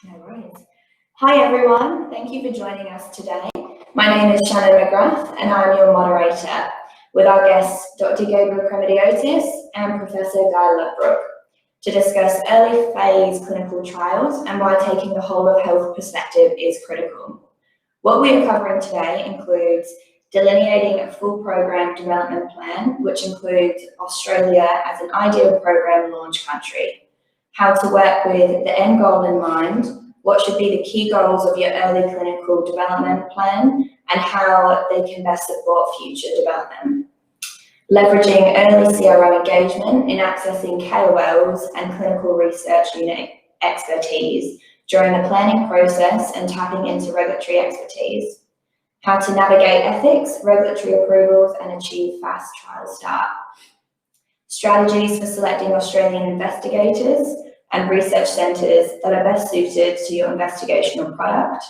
No worries. Hi everyone, thank you for joining us today. My name is Shannon McGrath and I'm your moderator with our guests Dr. Gabriel Cremidiotis and Professor Guy Ledbrook to discuss early phase clinical trials and why taking the whole of health perspective is critical. What we are covering today includes delineating a full program development plan, which includes Australia as an ideal program launch country, how to work with the end goal in mind, what should be the key goals of your early clinical development plan, and how they can best support future development. Leveraging early CRO engagement in accessing KOLs and clinical research unit expertise during the planning process and tapping into regulatory expertise. How to navigate ethics, regulatory approvals, and achieve fast trial start. Strategies for selecting Australian investigators and research centres that are best suited to your investigational product,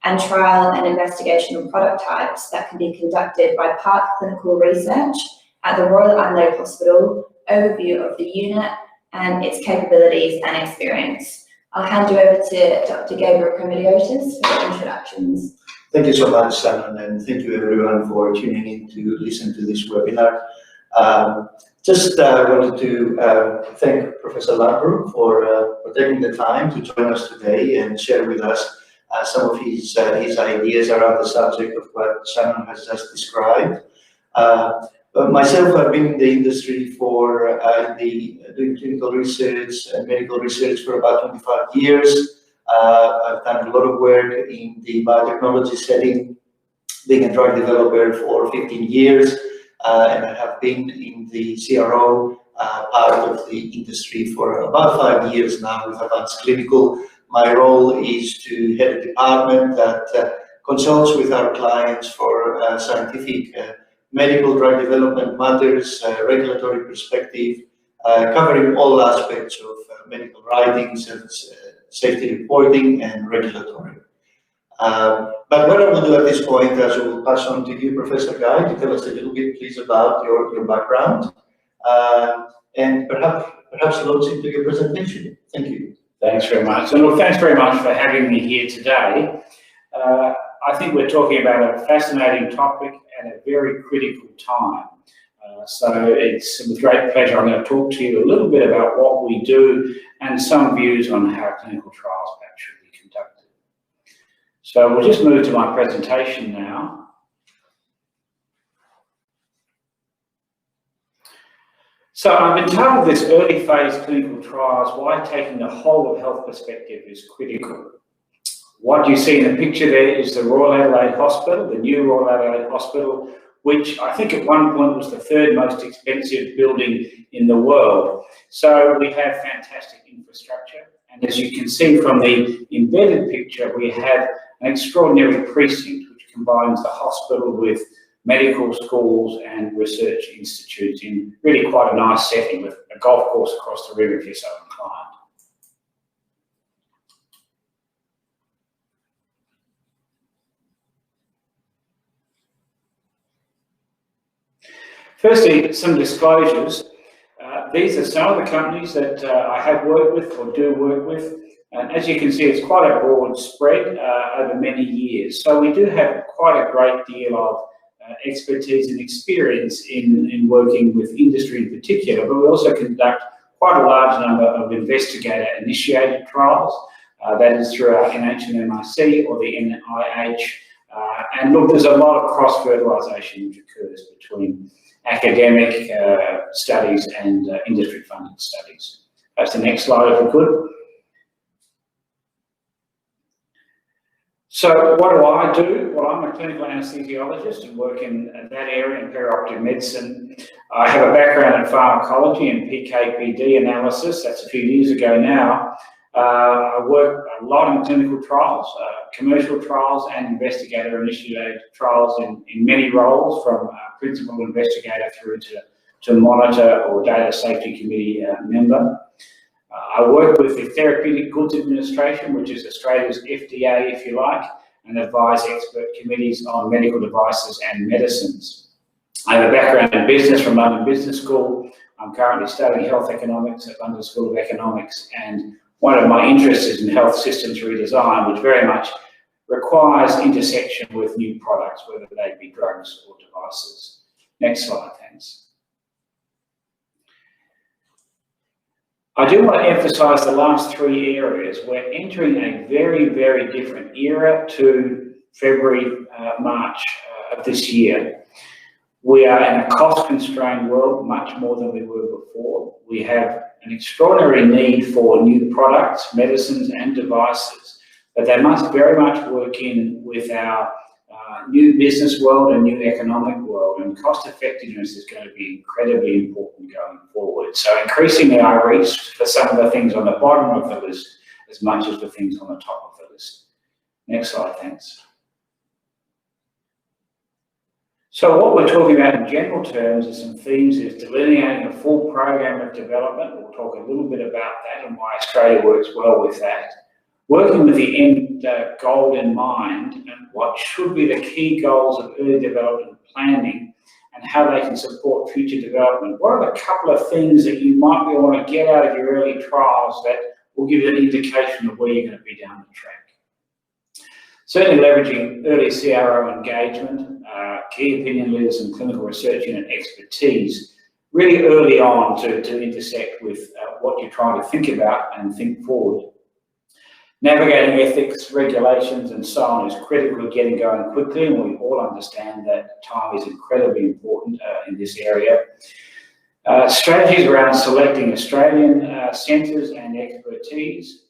and trial and investigational product types that can be conducted by Park Clinical Research at the Royal Adelaide Hospital, overview of the unit and its capabilities and experience. I'll hand you over to Dr. Gabriel Cremidiotis for the introductions. Thank you so much, Shannon, and thank you everyone for tuning in to listen to this webinar. Just wanted to thank Professor Ledbrook for taking the time to join us today and share with us some of his ideas around the subject of what Shannon has just described. Myself, I've been in the industry for doing clinical research and medical research for about 25 years. I've done a lot of work in the biotechnology setting, being a drug developer for 15 years, and I have been in the CRO part of the industry for about 5 years now with Avance Clinical. My role is to head a department that consults with our clients for scientific medical drug development matters, regulatory perspective, covering all aspects of medical writings and safety reporting and regulatory. But what I will do at this point is I will pass on to you, Professor Guy, to tell us a little bit, please, about your background and perhaps launch into your presentation. Thank you. Thanks very much. And look, thanks very much for having me here today. I think we're talking about a fascinating topic at a very critical time. So it's with great pleasure I'm going to talk to you a little bit about what we do and some views on how clinical trials should be conducted. So we'll just move to my presentation now. So I've entitled this early phase clinical trials, why taking the whole of health perspective is critical. What you see in the picture there is the Royal Adelaide Hospital, the new Royal Adelaide Hospital, which I think at one point was the third most expensive building in the world. So we have fantastic infrastructure. And as you can see from the embedded picture, we have an extraordinary precinct which combines the hospital with medical schools and research institutes in really quite a nice setting with a golf course across the river if you're so inclined. Firstly, some disclosures. These are some of the companies that I have worked with or do work with. And as you can see, it's quite a broad spread over many years. So we do have quite a great deal of expertise and experience in working with industry in particular, but we also conduct quite a large number of investigator-initiated trials. That is through our NHMRC or the NIH. And look, there's a lot of cross-fertilisation which occurs between academic studies and industry-funded studies. That's the next slide, if we could. So what do I do? Well, I'm a clinical anaesthesiologist and work in that area in perioperative medicine. I have a background in pharmacology and PK/PD analysis. That's a few years ago now. I work a lot in clinical trials, commercial trials and investigator-initiated trials in many roles, from principal investigator through to monitor or data safety committee member. I work with the Therapeutic Goods Administration, which is Australia's FDA, if you like, and advise expert committees on medical devices and medicines. I have a background in business from London Business School. I'm currently studying health economics at London School of Economics and one of my interests is in health systems redesign, which very much requires intersection with new products, whether they be drugs or devices. Next slide, thanks. I do want to emphasise the last three areas. We're entering a very, very different era to February, March of this year. We are in a cost-constrained world, much more than we were before. We have an extraordinary need for new products, medicines and devices, but they must very much work in with our new business world and new economic world, and cost effectiveness is going to be incredibly important going forward. So increasingly I reach for some of the things on the bottom of the list as much as the things on the top of the list. Next slide, thanks. So what we're talking about in general terms is some themes is delineating a full program of development. We'll talk a little bit about that and why Australia works well with that. Working with the end goal in mind and what should be the key goals of early development planning and how they can support future development. What are the couple of things that you might want to get out of your early trials that will give you an indication of where you're going to be down the track? Certainly leveraging early CRO engagement, key opinion leaders and clinical research unit expertise really early on to intersect with what you're trying to think about and think forward. Navigating ethics, regulations and so on is critical to getting going quickly, and we all understand that time is incredibly important in this area. Strategies around selecting Australian centres and expertise.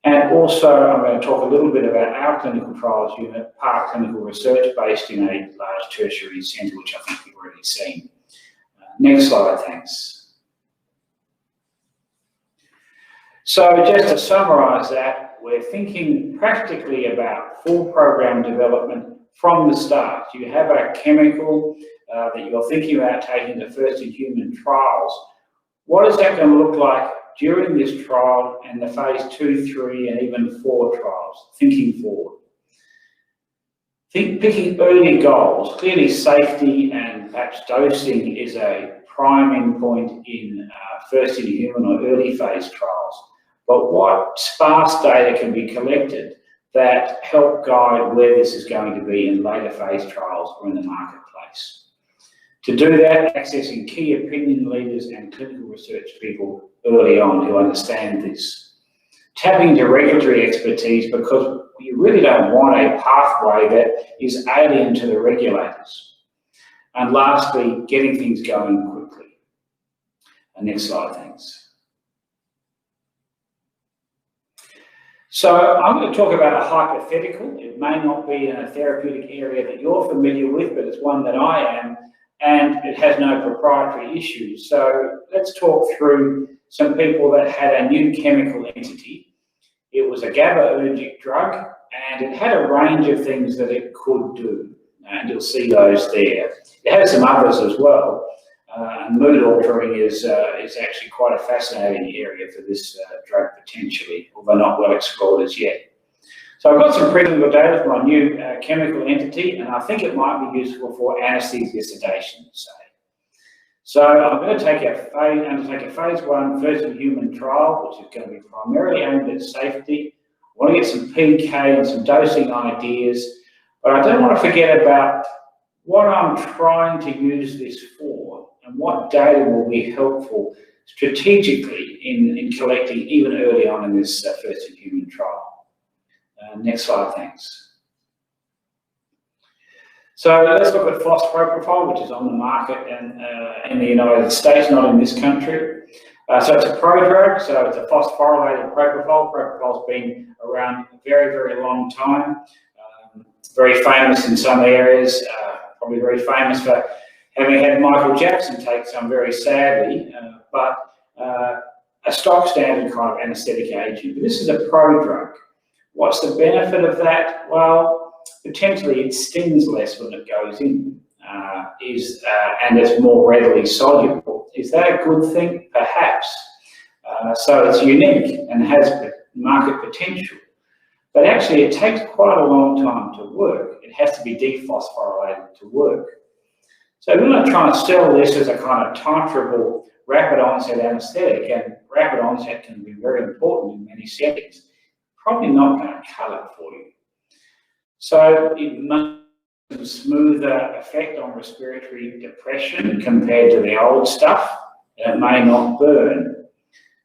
And also, I'm going to talk a little bit about our clinical trials unit, Park Clinical Research, based in a large tertiary centre, which I think you've already seen. Next slide, thanks. So just to summarise that, we're thinking practically about full program development from the start. You have a chemical that you're thinking about taking to first-in-human trials. What is that going to look like during this trial and the phase 2, 3 and even 4 trials, thinking forward? Picking early goals. Clearly safety and perhaps dosing is a prime endpoint in first-in-human or early phase trials. But what sparse data can be collected that help guide where this is going to be in later phase trials or in the marketplace? To do that, accessing key opinion leaders and clinical research people early on who understand this. Tapping into regulatory expertise because you really don't want a pathway that is alien to the regulators. And lastly, getting things going quickly. Next slide, thanks. So I'm going to talk about a hypothetical. It may not be in a therapeutic area that you're familiar with, but it's one that I am, and it has no proprietary issues. So let's talk through some people that had a new chemical entity. It was a GABAergic drug, and it had a range of things that it could do, and you'll see those there. It has some others as well. And mood altering is actually quite a fascinating area for this drug potentially, although not well explored as yet. So I've got some preclinical data for my new chemical entity, and I think it might be useful for anaesthesia sedation, say. So I'm going to undertake a phase 1 first-in-human trial, which is going to be primarily aimed at safety. I want to get some PK and some dosing ideas, but I don't want to forget about what I'm trying to use this for and what data will be helpful strategically in collecting even early on in this first-in-human trial. Next slide, thanks. So let's look at phosphopropofol, which is on the market in the United States, not in this country. So it's a prodrug, so it's a phosphorylated propofol. Propofol's been around a very, very long time. Very famous in some areas, probably very famous for having had Michael Jackson take some very sadly, but a stock standard kind of anaesthetic agent. But this is a prodrug. What's the benefit of that? Well, potentially it stings less when it goes in, and it's more readily soluble. Is that a good thing? Perhaps. So it's unique and has market potential. But actually it takes quite a long time to work. It has to be dephosphorylated to work. So we're going to try and sell this as a kind of titrable rapid onset anaesthetic, and rapid onset can be very important in many settings. Probably not going to cut it for you. So it may have a smoother effect on respiratory depression compared to the old stuff, and it may not burn.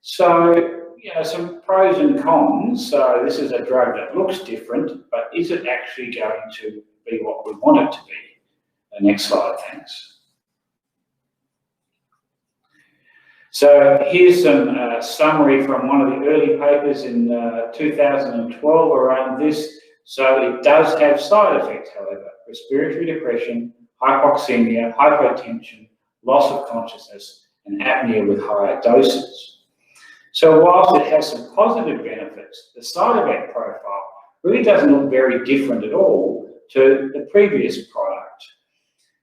So, some pros and cons. So this is a drug that looks different, but is it actually going to be what we want it to be? The next slide, thanks. So here's some summary from one of the early papers in 2012 around this. So it does have side effects, however: respiratory depression, hypoxemia, hypotension, loss of consciousness, and apnea with higher doses. So whilst it has some positive benefits, the side effect profile really doesn't look very different at all to the previous product.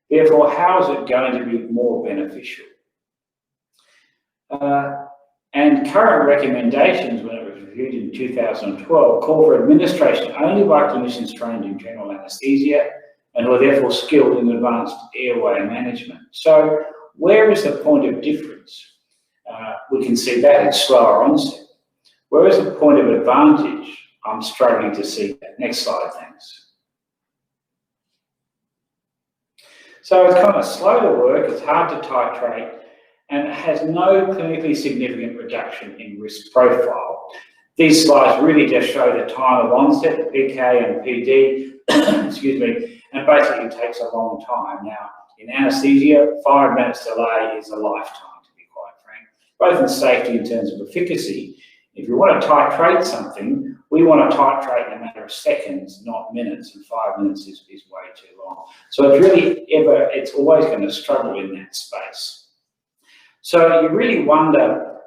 Therefore, how is it going to be more beneficial? And current recommendations, when it was reviewed in 2012, call for administration only by clinicians trained in general anaesthesia and who are therefore skilled in advanced airway management. So where is the point of difference? We can see that it's slower onset. Where is the point of advantage? I'm struggling to see that. Next slide, thanks. So it's kind of slow to work, it's hard to titrate, and it has no clinically significant reduction in risk profile. These slides really just show the time of onset, the PK and PD, excuse me, and basically it takes a long time. Now, in anaesthesia, 5 minutes delay is a lifetime, to be quite frank, both in safety in terms of efficacy. If you want to titrate something, we want to titrate in a matter of seconds, not minutes, and 5 minutes is way too long. So it's always going to struggle in that space. So you really wonder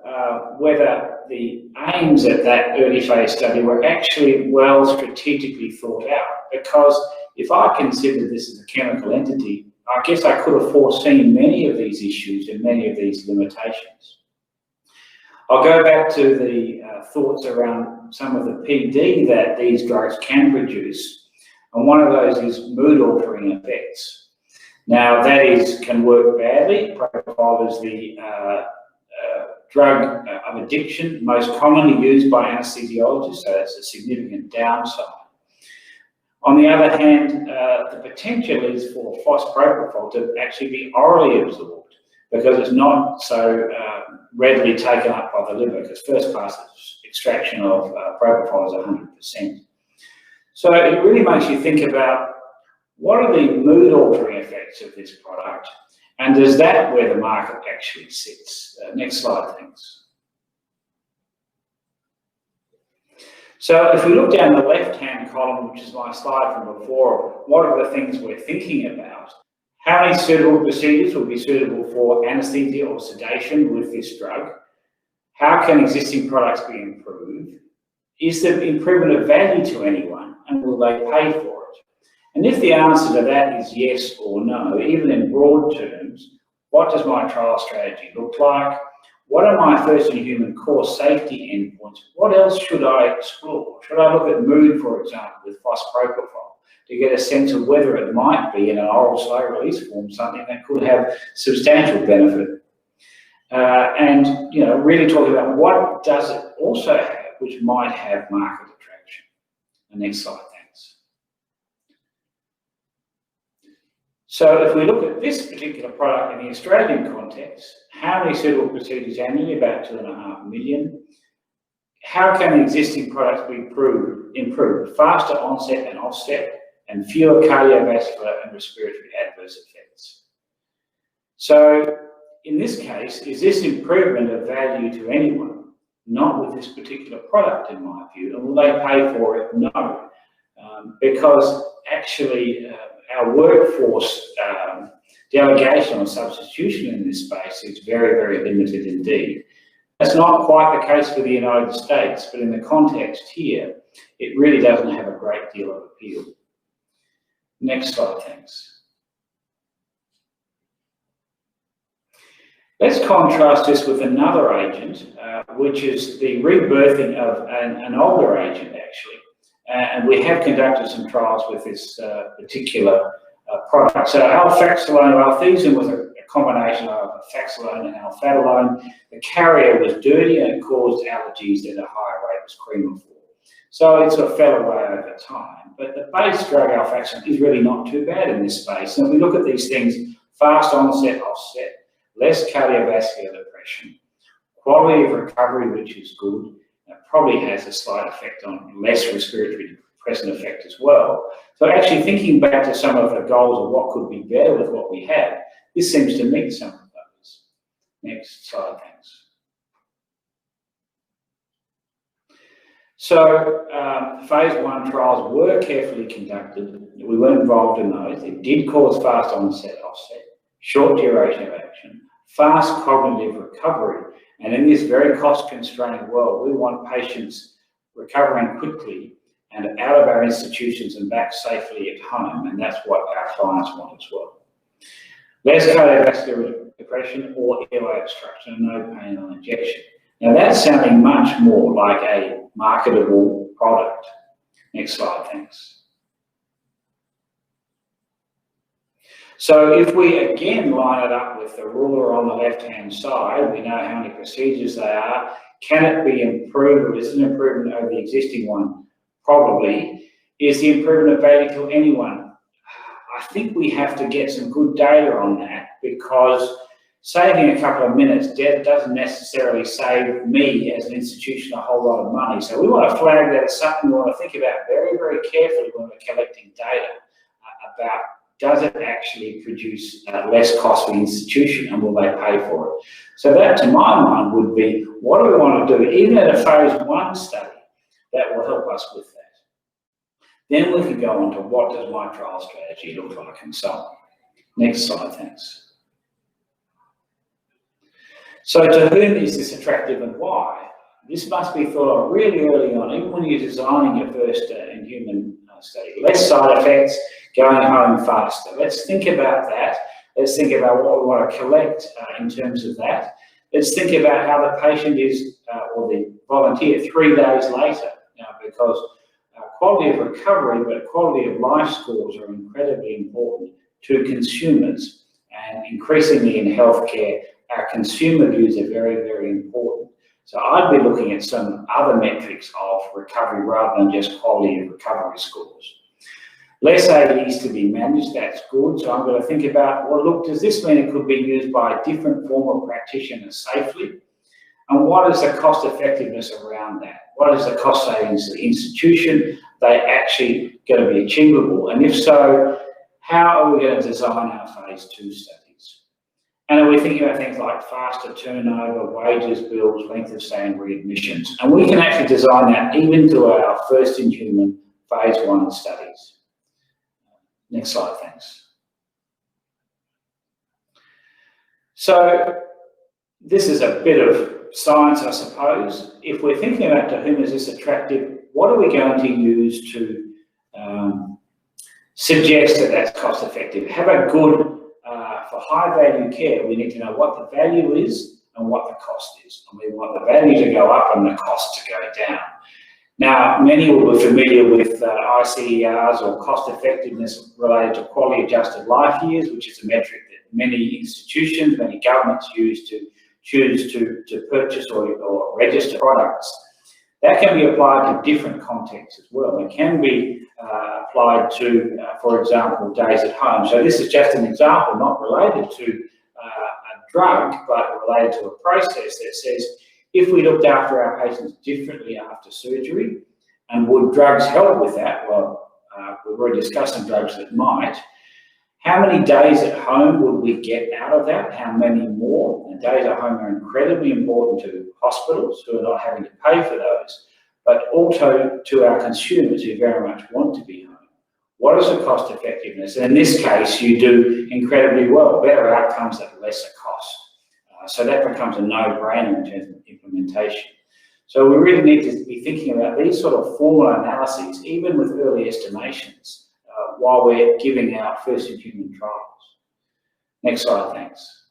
whether the aims at that early phase study were actually well strategically thought out, because if I consider this as a chemical entity, I guess I could have foreseen many of these issues and many of these limitations. I'll go back to the thoughts around some of the PD that these drugs can produce, and one of those is mood-altering effects. Now, that can work badly. Propofol is the drug of addiction most commonly used by anaesthesiologists, so that's a significant downside. On the other hand, the potential is for phosphopropofol to actually be orally absorbed, because it's not so readily taken up by the liver, because first class extraction of propofol is 100%. So it really makes you think about what are the mood-altering effects of this product, and is that where the market actually sits? Next slide, thanks. So if we look down the left-hand column, which is my slide from before, what are the things we're thinking about? How many suitable procedures will be suitable for anaesthesia or sedation with this drug? How can existing products be improved? Is the improvement of value to anyone, and will they pay for it? And if the answer to that is yes or no, even in broad terms, what does my trial strategy look like? What are my first-in-human core safety endpoints? What else should I explore? Should I look at mood, for example, with phosphopropofol, to get a sense of whether it might be in an oral slow-release form something that could have substantial benefit? And really talking about what does it also have, which might have market attraction. The next slide, thanks. So if we look at this particular product in the Australian context, how many suitable procedures annually? About 2.5 million. How can existing products be improved? Faster onset and offset, and fewer cardiovascular and respiratory adverse effects. So in this case, is this improvement of value to anyone? Not with this particular product, in my view. And will they pay for it? No. Because actually our workforce delegation or substitution in this space is very, very limited indeed. That's not quite the case for the United States, but in the context here, it really doesn't have a great deal of appeal. Next slide, thanks. Let's contrast this with another agent, which is the rebirthing of an older agent, actually. And we have conducted some trials with this particular product. So alfaxolone althesine was a combination of faxalone and alphatalone. The carrier was dirty and it caused allergies at a higher rate as cream before. So it sort of fell away over time. But the base drug alfaxalone is really not too bad in this space. And if we look at these things, fast onset, offset, less cardiovascular depression, quality of recovery, which is good, probably has a slight effect on less respiratory depressant effect as well. So actually thinking back to some of the goals of what could be better with what we have, this seems to meet some of those. Next slide, thanks. So phase 1 trials were carefully conducted. We weren't involved in those. It did cause fast onset, offset, short duration of action, fast cognitive recovery. And in this very cost-constrained world, we want patients recovering quickly and out of our institutions and back safely at home. And that's what our clients want as well. Less cardiovascular depression or airway obstruction and no pain on injection. Now that's sounding much more like a marketable product. Next slide, thanks. So if we again line it up with the ruler on the left-hand side, we know how many procedures they are. Can it be improved, or is it an improvement over the existing one? Probably. Is the improvement of value to anyone? I think we have to get some good data on that, because saving a couple of minutes doesn't necessarily save me as an institution a whole lot of money. So we want to flag that as something we want to think about very, very carefully when we're collecting data about, does it actually produce less cost for the institution and will they pay for it? So that, to my mind, would be, what do we want to do, even at a phase 1 study, that will help us with that. Then we can go on to, what does my trial strategy look like, and so on. Next slide, thanks. So to whom is this attractive and why? This must be thought of really early on, even when you're designing your first in-human study. Less side effects, going home faster. Let's think about that. Let's think about what we want to collect in terms of that. Let's think about how the patient is, or the volunteer, 3 days later, because quality of recovery, but quality of life scores are incredibly important to consumers. And increasingly in healthcare, our consumer views are very, very important. So I'd be looking at some other metrics of recovery rather than just quality of recovery scores. Less AEs to be managed, that's good. So I'm going to think about, well, look, does this mean it could be used by a different form of practitioner safely? And what is the cost effectiveness around that? What is the cost savings to the institution? Are they actually going to be achievable? And if so, how are we going to design our phase 2 studies? And are we thinking about things like faster turnover, wages, bills, length of stay, and readmissions? And we can actually design that even to our first in human phase 1 studies. Next slide, thanks. So this is a bit of science, I suppose. If we're thinking about to whom is this attractive, what are we going to use to suggest that that's cost effective? Have a good, for high value care, we need to know what the value is and what the cost is. And we want the value to go up and the cost to go down. Now, many will be familiar with ICERs, or cost effectiveness related to quality adjusted life years, which is a metric that many institutions, many governments use to choose to purchase or register products. That can be applied to different contexts as well. It can be applied to, for example, days at home. So this is just an example, not related to a drug, but related to a process that says, if we looked after our patients differently after surgery, and would drugs help with that? Well, we've already discussed some drugs that might. How many days at home would we get out of that? How many more? And days at home are incredibly important to hospitals who are not having to pay for those, but also to our consumers who very much want to be home. What is the cost effectiveness? And in this case, you do incredibly well, better outcomes at lesser cost. So that becomes a no-brainer in terms of implementation. So we really need to be thinking about these sort of formal analyses, even with early estimations, while we're giving out first in human trials. Next slide, thanks.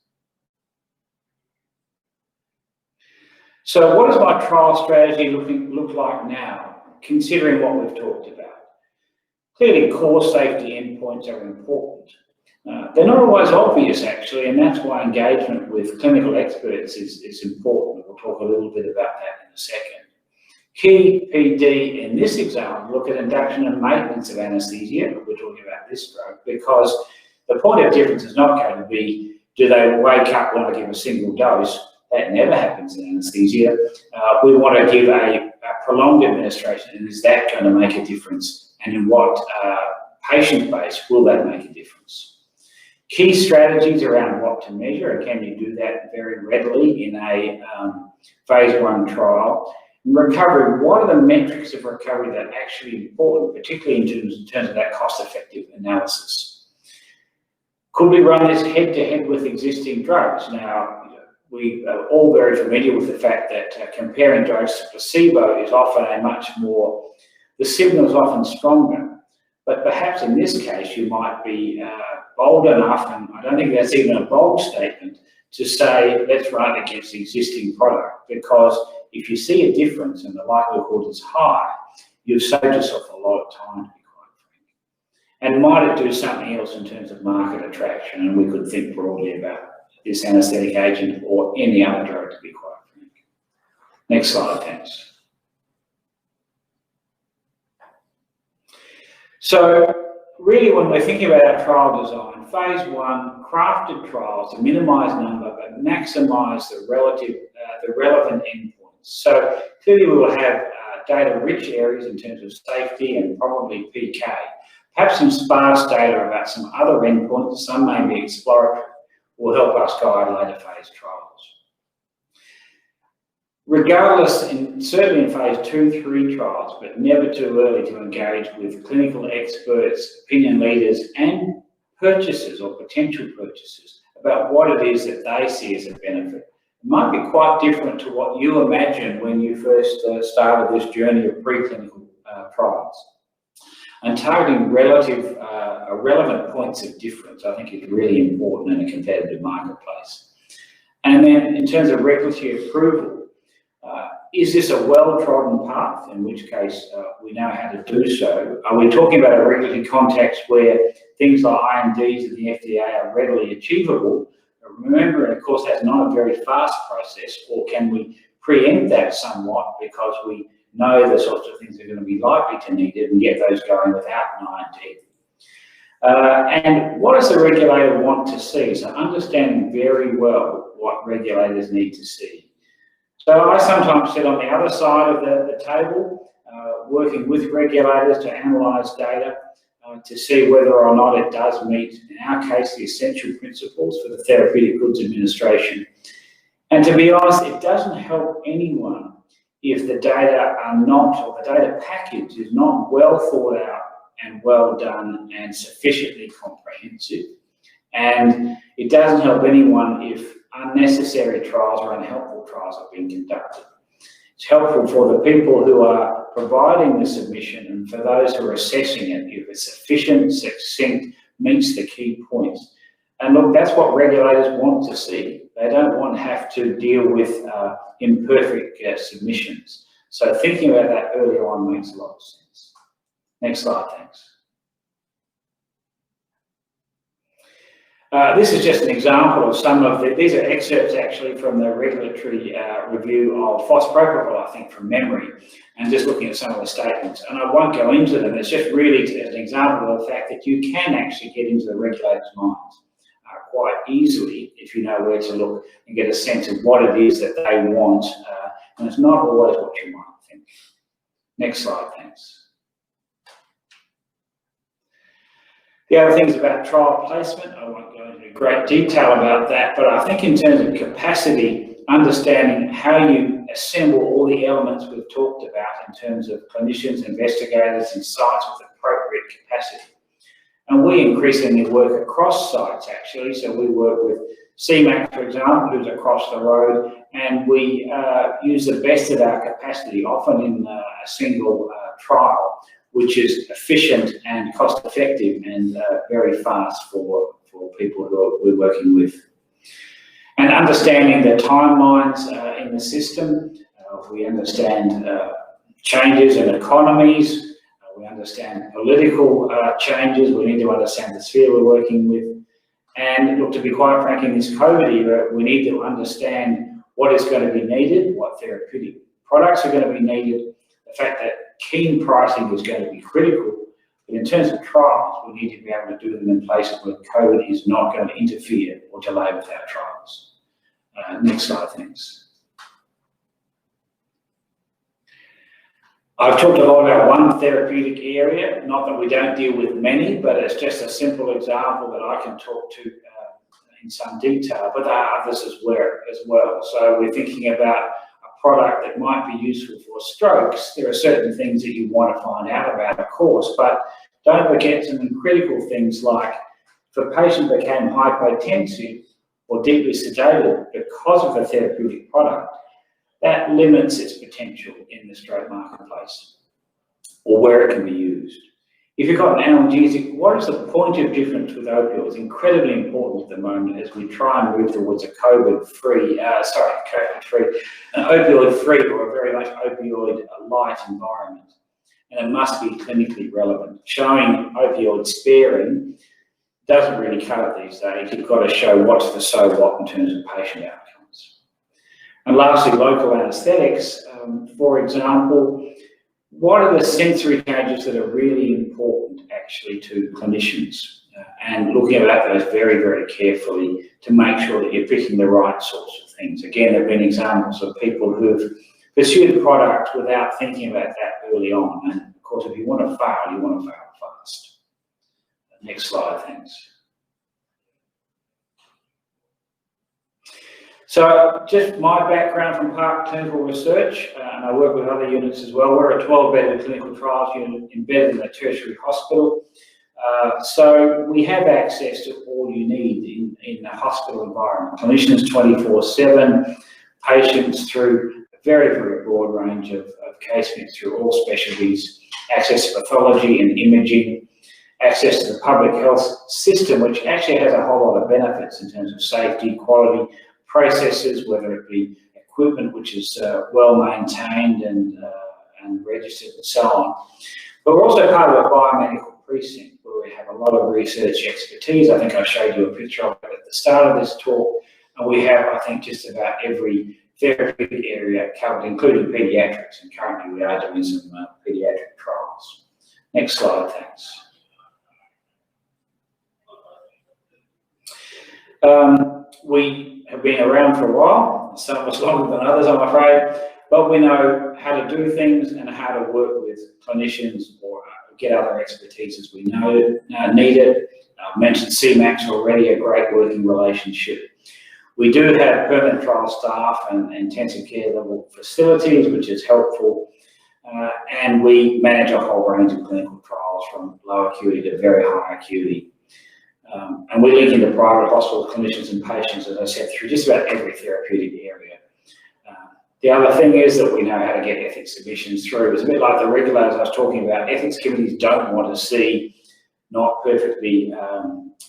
So what does my trial strategy look like now, considering what we've talked about? Clearly, core safety endpoints are important. They're not always obvious, actually, and that's why engagement with clinical experts is important. We'll talk a little bit about that in a second. Key PD in this example look at induction and maintenance of anaesthesia. We're talking about this drug because the point of difference is not going to be, do they wake up when I give a single dose? That never happens in anaesthesia. We want to give a prolonged administration, and is that going to make a difference? And in what patient base will that make a difference? Key strategies around what to measure, and can you do that very readily in a phase 1 trial? And recovery, what are the metrics of recovery that are actually important, particularly in terms of that cost-effective analysis? Could we run this head-to-head with existing drugs? Now, we are all very familiar with the fact that comparing drugs to placebo is often the signal is often stronger. But perhaps in this case, you might be bold enough, and I don't think that's even a bold statement, to say, let's run it against the existing product, because if you see a difference and the likelihood is high, you've saved yourself a lot of time, to be quite frank. And might it do something else in terms of market attraction? And we could think broadly about this anaesthetic agent or any other drug, to be quite frank. Next slide, thanks. So really, when we're thinking about our trial design, phase 1, crafted trials to minimise number but maximise the relevant endpoints. So clearly we will have data-rich areas in terms of safety and probably PK. Perhaps some sparse data about some other endpoints, some may be exploratory, will help us guide later phase trials. Regardless, certainly in phase 2-3 trials, but never too early to engage with clinical experts, opinion leaders, and purchasers or potential purchasers about what it is that they see as a benefit. It might be quite different to what you imagined when you first started this journey of preclinical trials. And targeting relevant points of difference, I think, is really important in a competitive marketplace. And then in terms of regulatory approval, is this a well-trodden path, in which case we know how to do so? Are we talking about a regulatory context where things like INDs and the FDA are readily achievable? Remember, of course, that's not a very fast process, or can we preempt that somewhat because we know the sorts of things that are going to be likely to need it and get those going without an IND? And what does the regulator want to see? So understanding very well what regulators need to see. So I sometimes sit on the other side of the table, working with regulators to analyse data, to see whether or not it does meet, in our case, the essential principles for the therapeutic goods administration. And to be honest, it doesn't help anyone if the data are not, or the data package is not well thought out and well done and sufficiently comprehensive. And it doesn't help anyone if unnecessary trials or unhelpful trials are being conducted. It's helpful for the people who are providing the submission and for those who are assessing it if it's sufficient, succinct, meets the key points. And look, that's what regulators want to see. They don't want to have to deal with imperfect submissions. So thinking about that earlier on makes a lot of sense. Next slide, thanks. This is just an example of some of these are excerpts actually from the regulatory review of phospropropyl, I think, from memory, and just looking at some of the statements. And I won't go into them, it's just really an example of the fact that you can actually get into the regulators' minds quite easily if you know where to look and get a sense of what it is that they want, and it's not always what you might think. Next slide, thanks. The other things about trial placement, I won't go into great detail about that, but I think in terms of capacity, understanding how you assemble all the elements we've talked about in terms of clinicians, investigators, and sites with appropriate capacity. And we increasingly work across sites, actually. So we work with CMAC, for example, who's across the road, and we use the best of our capacity, often in a single trial, which is efficient and cost-effective and very fast for people who we're working with. And understanding the timelines in the system, we understand changes in economies, we understand political changes, we need to understand the sphere we're working with, And look, to be quite frank, in this COVID era, we need to understand what is going to be needed, what therapeutic products are going to be needed, the fact that keen pricing is going to be critical. But in terms of trials, we need to be able to do them in places where COVID is not going to interfere or delay with our trials. Next slide, thanks. I've talked a lot about one therapeutic area, not that we don't deal with many, but it's just a simple example that I can talk to in some detail, but there are others as well. So we're thinking about a product that might be useful for strokes. There are certain things that you want to find out about, of course, but don't forget some critical things like if a patient became hypotensive or deeply sedated because of a therapeutic product, that limits its potential in the stroke marketplace or where it can be used. If you've got an analgesic, what is the point of difference with opioids? Incredibly important at the moment as we try and move towards a COVID-free, an opioid-free or a very much opioid-light environment. And it must be clinically relevant. Showing opioid sparing doesn't really cut it these days. You've got to show what's the so what in terms of patient outcomes. And lastly, local anaesthetics. For example, what are the sensory changes that are really important actually to clinicians? And looking at those very, very carefully to make sure that you're picking the right sorts of things. Again, there have been examples of people who've pursued a product without thinking about that early on. And of course, if you want to fail, you want to fail fast. Next slide, thanks. So just my background from Park Clinical Research, and I work with other units as well. We're a 12-bedded clinical trials unit embedded in a tertiary hospital. So we have access to all you need in the hospital environment. Clinicians 24/7, patients through a very, very broad range of case mix through all specialties, access to pathology and imaging, access to the public health system, which actually has a whole lot of benefits in terms of safety, quality, processes, whether it be equipment which is well maintained and registered and so on. But we're also part of a biomedical precinct where we have a lot of research expertise. I think I showed you a picture of it at the start of this talk. And we have, I think, just about every therapeutic area covered, including paediatrics. And currently we are doing some paediatric trials. Next slide, thanks. We have been around for a while, some of us longer than others, I'm afraid, but we know how to do things and how to work with clinicians or get other expertise as we know need it. I've mentioned CMAX already, a great working relationship. We do have permanent trial staff and intensive care level facilities, which is helpful, and we manage a whole range of clinical trials from low acuity to very high acuity. And we link into private hospital clinicians and patients, as I said, through just about every therapeutic area. The other thing is that we know how to get ethics submissions through. It's a bit like the regulators I was talking about. Ethics committees don't want to see not perfectly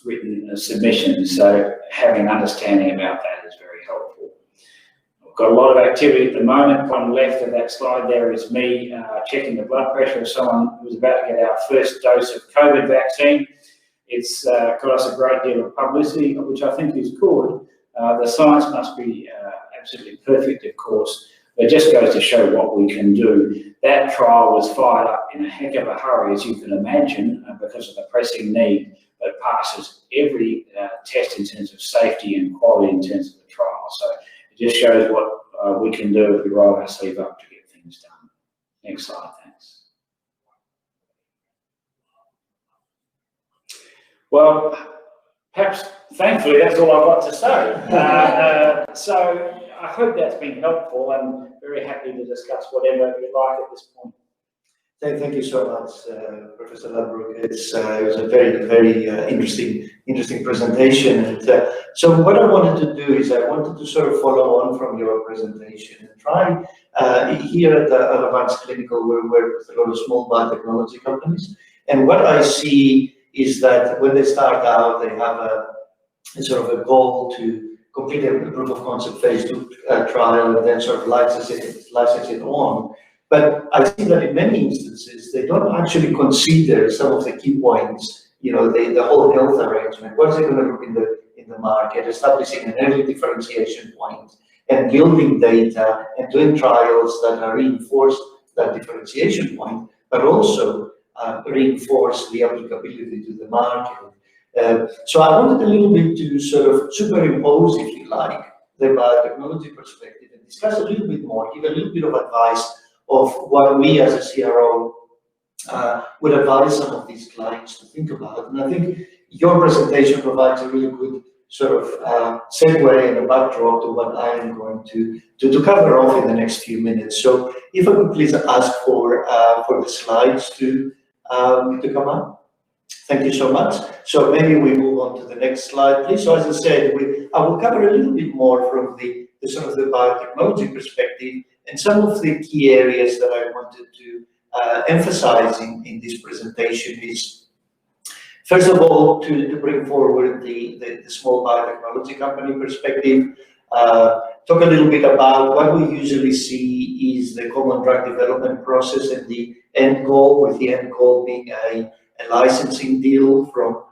written submissions, so having an understanding about that is very helpful. We've got a lot of activity at the moment. On the left of that slide there is me checking the blood pressure of someone who's about to get our first dose of COVID vaccine. It's got us a great deal of publicity, which I think is good. The science must be absolutely perfect, of course, but it just goes to show what we can do. That trial was fired up in a heck of a hurry, as you can imagine, because of the pressing need, but passes every test in terms of safety and quality in terms of the trial. So it just shows what we can do if we roll our sleeve up to get things done. Next slide, thanks. Well, perhaps, thankfully, that's all I've got to say. So I hope that's been helpful. I'm very happy to discuss whatever you'd like at this point. Thank you so much, Professor Ladbroke. It was a very, very interesting presentation. And so what I wanted to do is I wanted to sort of follow on from your presentation and try here at Avance Clinical, we work with a lot of small biotechnology companies. And what I see is that when they start out, they have a sort of a goal to complete a proof of concept phase 2 trial and then sort of license it on. But I see that in many instances, they don't actually consider some of the key points the whole health arrangement. What is it going to look in the market? Establishing an early differentiation point and building data and doing trials that are reinforced that differentiation point, but also reinforce the applicability to the market. So I wanted a little bit to sort of superimpose, if you like, the biotechnology perspective and discuss a little bit more, give a little bit of advice of what we as a CRO would advise some of these clients to think about. And I think your presentation provides a really good sort of segue and a backdrop to what I am going to cover off in the next few minutes. So if I could please ask for the slides to come up. Thank you so much. So maybe we move on to the next slide, please. So as I said, I will cover a little bit more from the sort of the biotechnology perspective and some of the key areas that I wanted to emphasize in this presentation is, first of all, to bring forward the small biotechnology company perspective, talk a little bit about what we usually see is the common drug development process and the end goal, with the end goal being a licensing deal from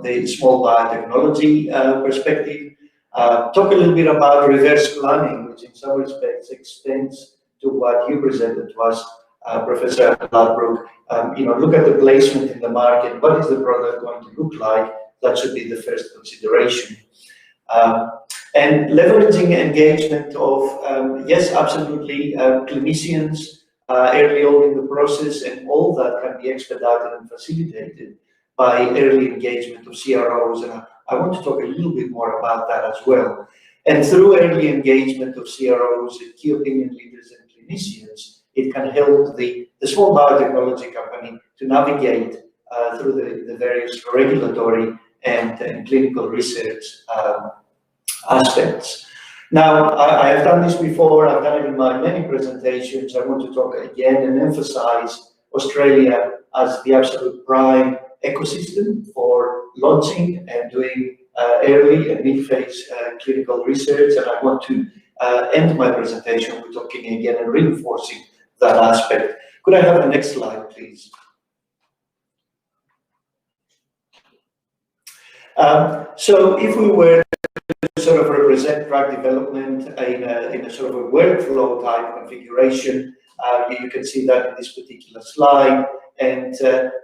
the small biotechnology perspective. Talk a little bit about reverse planning, which in some respects extends to what you presented to us, Professor Ladbrook. Look at the placement in the market. What is the product going to look like? That should be the first consideration. And leveraging engagement of, yes, absolutely, clinicians early on in the process, and all that can be expedited and facilitated by early engagement of CROs. And I want to talk a little bit more about that as well. And through early engagement of CROs, key opinion leaders and clinicians, it can help the small biotechnology company to navigate through the various regulatory and clinical research aspects. Now, I have done this before, I've done it in my many presentations. I want to talk again and emphasize Australia as the absolute prime ecosystem for launching and doing early and mid-phase clinical research. And I want to end my presentation with talking again and reinforcing that aspect. Could I have the next slide, please? So if we were to sort of represent drug development in a sort of a workflow type configuration, you can see that in this particular slide. And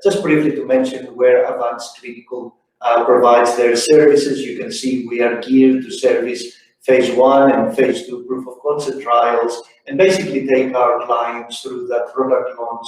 just briefly to mention where Avance Clinical provides their services, you can see we are geared to service phase 1 and phase 2 proof of concept trials, and basically take our clients through that product launch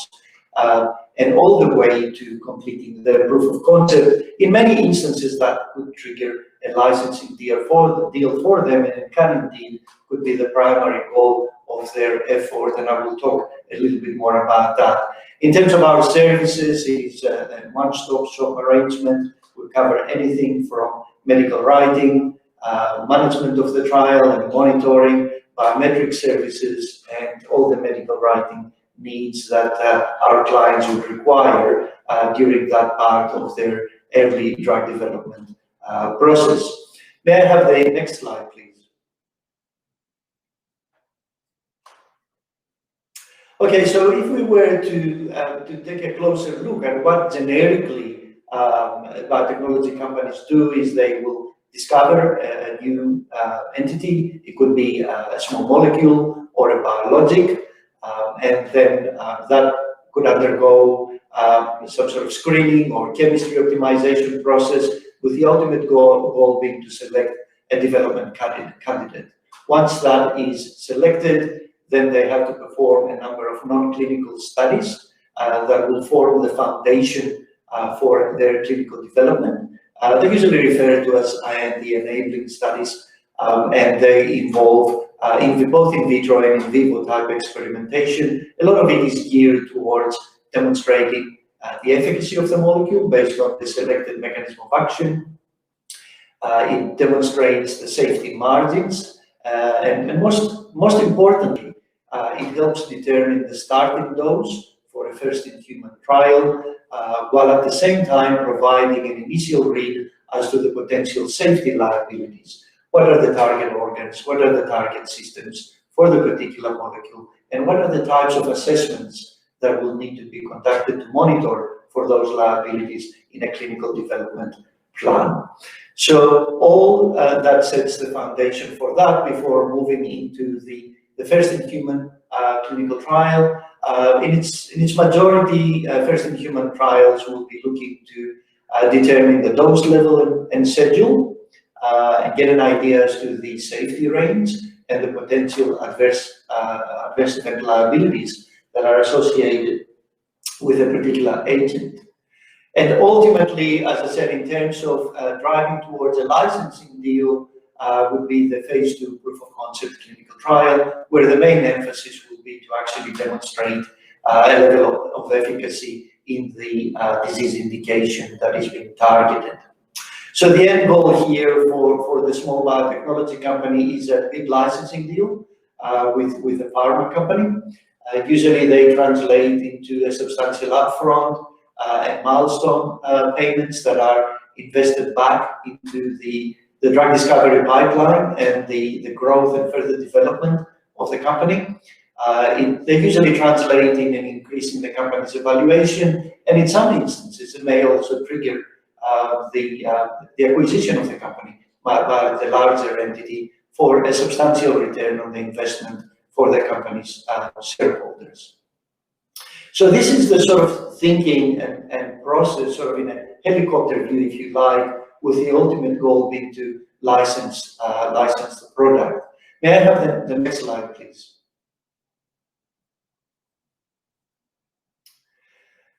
and all the way to completing the proof of concept. In many instances, that could trigger a licensing deal for them, and it can indeed could be the primary goal of their effort, and I will talk a little bit more about that. In terms of our services, it's a one-stop shop arrangement. We cover anything from medical writing, management of the trial and monitoring, biometric services, and all the medical writing needs that our clients would require during that part of their early drug development process. May I have the next slide, please? Okay, so if we were to take a closer look at what generically biotechnology companies do, is they will discover a new entity. It could be a small molecule or a biologic, and then that could undergo some sort of screening or chemistry optimization process, with the ultimate goal being to select a development candidate. Once that is selected, then they have to perform a number of non-clinical studies that will form the foundation for their clinical development. They're usually referred to as IND enabling studies, and they involve both in vitro and in vivo type experimentation. A lot of it is geared towards demonstrating the efficacy of the molecule based on the selected mechanism of action. It demonstrates the safety margins, and most importantly, it helps determine the starting dose for a first-in-human trial, while at the same time providing an initial read as to the potential safety liabilities. What are the target organs? What are the target systems for the particular molecule? And what are the types of assessments that will need to be conducted to monitor for those liabilities in a clinical development plan. So all that sets the foundation for that before moving into the first-in-human clinical trial. In its majority, first-in-human trials will be looking to determine the dose level and schedule, and get an idea as to the safety range and the potential adverse event liabilities that are associated with a particular agent. And ultimately, as I said, in terms of driving towards a licensing deal, would be the phase 2 proof of concept clinical trial, where the main emphasis will be to actually demonstrate a level of efficacy in the disease indication that is being targeted. So the end goal here for the small biotechnology company is a big licensing deal with a pharma company. Usually they translate into a substantial upfront and milestone payments that are invested back into the drug discovery pipeline and the growth and further development of the company. They usually translate in an increase in the company's evaluation, and in some instances it may also trigger the acquisition of the company by the larger entity for a substantial return on the investment for the company's shareholders. So this is the sort of thinking and process, sort of in a helicopter view, if you like, with the ultimate goal being to license the product. May I have the next slide, please?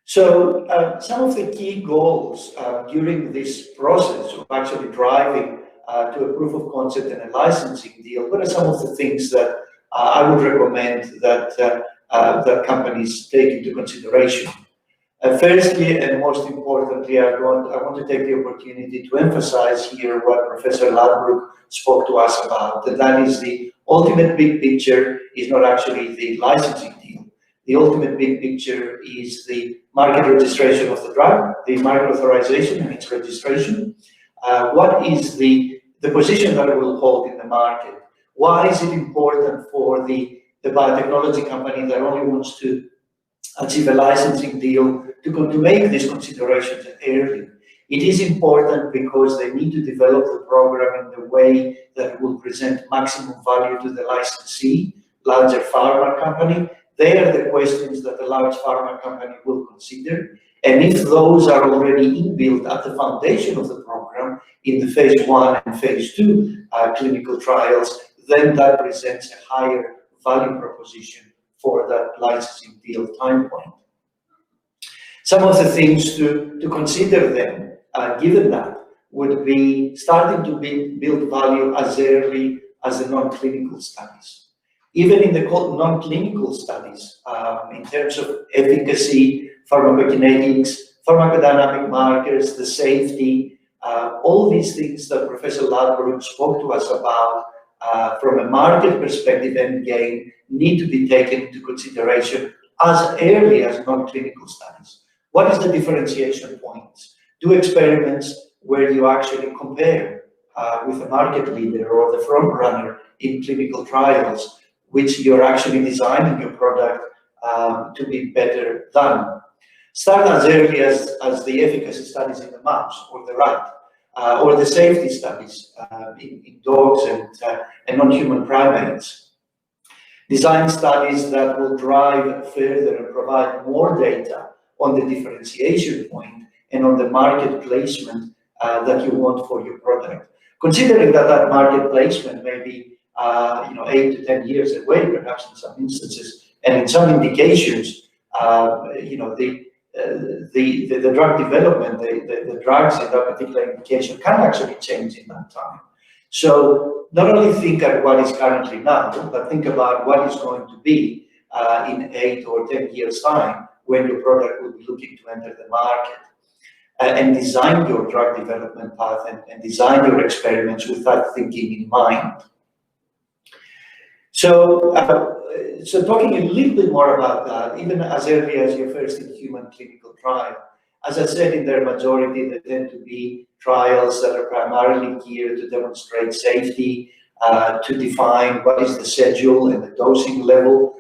So some of the key goals during this process of actually driving to a proof of concept and a licensing deal, what are some of the things that I would recommend that companies take into consideration? Firstly, and most importantly, I want to take the opportunity to emphasize here what Professor Ladbrokes spoke to us about, and that is the ultimate big picture is not actually the licensing deal. The ultimate big picture is the market registration of the drug, the market authorization and its registration. What is the position that it will hold in the market? Why is it important for the biotechnology company that only wants to achieve a licensing deal to make these considerations early? It is important because they need to develop the program in the way that will present maximum value to the licensee, larger pharma company. They are the questions that the large pharma company will consider. And if those are already inbuilt at the foundation of the program in the phase 1 and phase 2 clinical trials, then that presents a higher value proposition for that licensing deal time point. Some of the things to consider then, given that, would be starting to build value as early as the non-clinical studies. Even in the non-clinical studies, in terms of efficacy, pharmacokinetics, pharmacodynamic markers, the safety, all these things that Professor Ladbrokes spoke to us about from a market perspective and gain need to be taken into consideration as early as non-clinical studies. What is the differentiation points? Do experiments where you actually compare with a market leader or the front runner in clinical trials, which you're actually designing your product to be better than. Start as early as the efficacy studies in the mouse or the rat, or the safety studies in dogs and non-human primates. Design studies that will drive further and provide more data on the differentiation point and on the market placement that you want for your product. Considering that market placement may be 8 to 10 years away, perhaps in some instances, and in some indications, the drug development, the drugs in that particular indication can actually change in that time. So not only think at what is currently now, but think about what is going to be in 8 or 10 years' time when your product will be looking to enter the market. And design your drug development path and design your experiments with that thinking in mind. So, talking a little bit more about that, even as early as your first in-human clinical trial, as I said, in their majority, they tend to be trials that are primarily geared to demonstrate safety, to define what is the schedule and the dosing level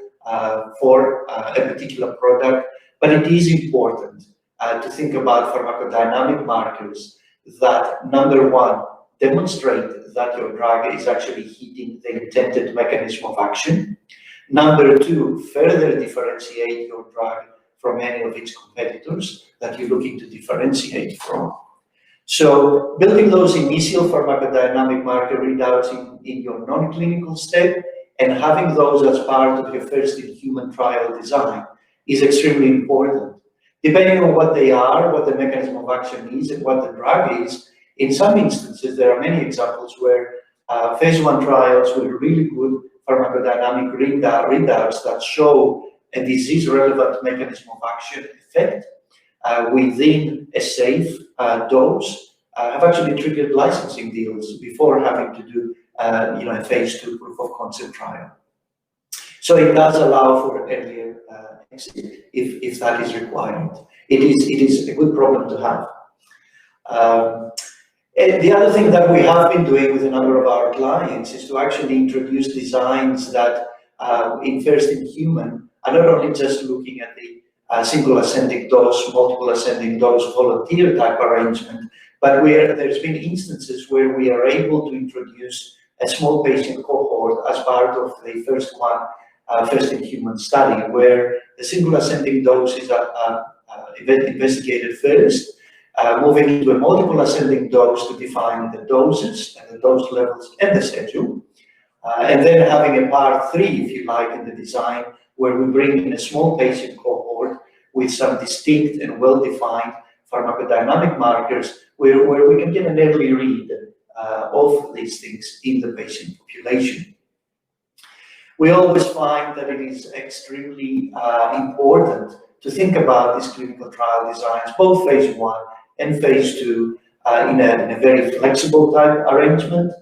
for a particular product. But it is important to think about pharmacodynamic markers that, number one, demonstrate that your drug is actually hitting the intended mechanism of action. Number two, further differentiate your drug from any of its competitors that you're looking to differentiate from. So building those initial pharmacodynamic marker readouts in your non-clinical step and having those as part of your first in human trial design is extremely important. Depending on what they are, what the mechanism of action is, and what the drug is, in some instances, there are many examples where phase 1 trials with really good pharmacodynamic readouts that show a disease-relevant mechanism of action effect within a safe dose have actually triggered licensing deals before having to do a phase 2 proof of concept trial. So it does allow for earlier exit if that is required. It is a good problem to have. And the other thing that we have been doing with a number of our clients is to actually introduce designs that in first in human are not only just looking at the single ascending dose, multiple ascending dose volunteer type arrangement, but where there's been instances where we are able to introduce a small patient cohort as part of the first in human study, where the single ascending dose is investigated first, moving into a multiple ascending dose to define the doses and the dose levels and the schedule, and then having a part 3, if you like, in the design, where we bring in a small patient cohort with some distinct and well-defined pharmacodynamic markers where we can get an early read of these things in the patient population. We always find that it is extremely important to think about these clinical trial designs, both phase 1 and phase 2, in a very flexible type arrangement.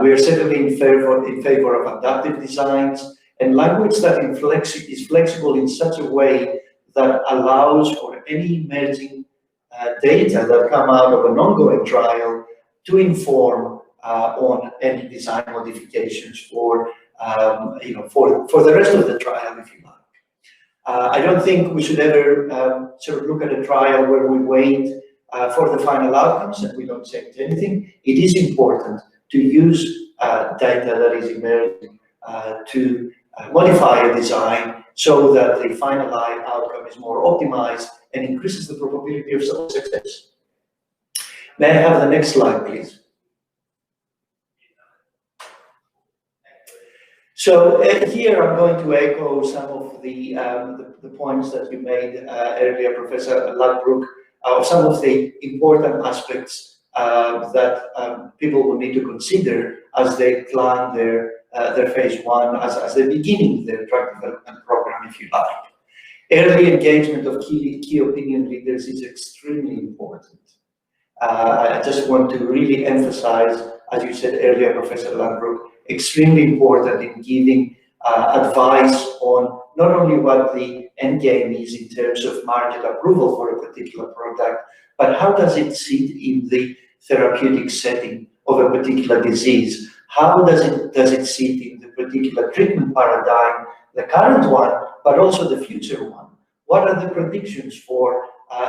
We are certainly in favor of adaptive designs and language that is flexible in such a way that allows for any emerging data that come out of an ongoing trial to inform on any design modifications for the rest of the trial, if you like. I don't think we should ever sort of look at a trial where we wait for the final outcomes and we don't change anything. It is important to use data that is emerging to modify a design so that the final outcome is more optimized and increases the probability of success. May I have the next slide, please? So here I'm going to echo some of the points that you made earlier, Professor Ladbrook, of some of the important aspects that people will need to consider as they plan their phase 1, as they're beginning their drug development program, if you like. Early engagement of key opinion leaders is extremely important. I just want to really emphasize, as you said earlier, Professor Ladbrook, extremely important in giving advice on not only what the end game is in terms of market approval for a particular product, but how does it sit in the therapeutic setting of a particular disease? How does it sit in the particular treatment paradigm, the current one, but also the future one? What are the predictions for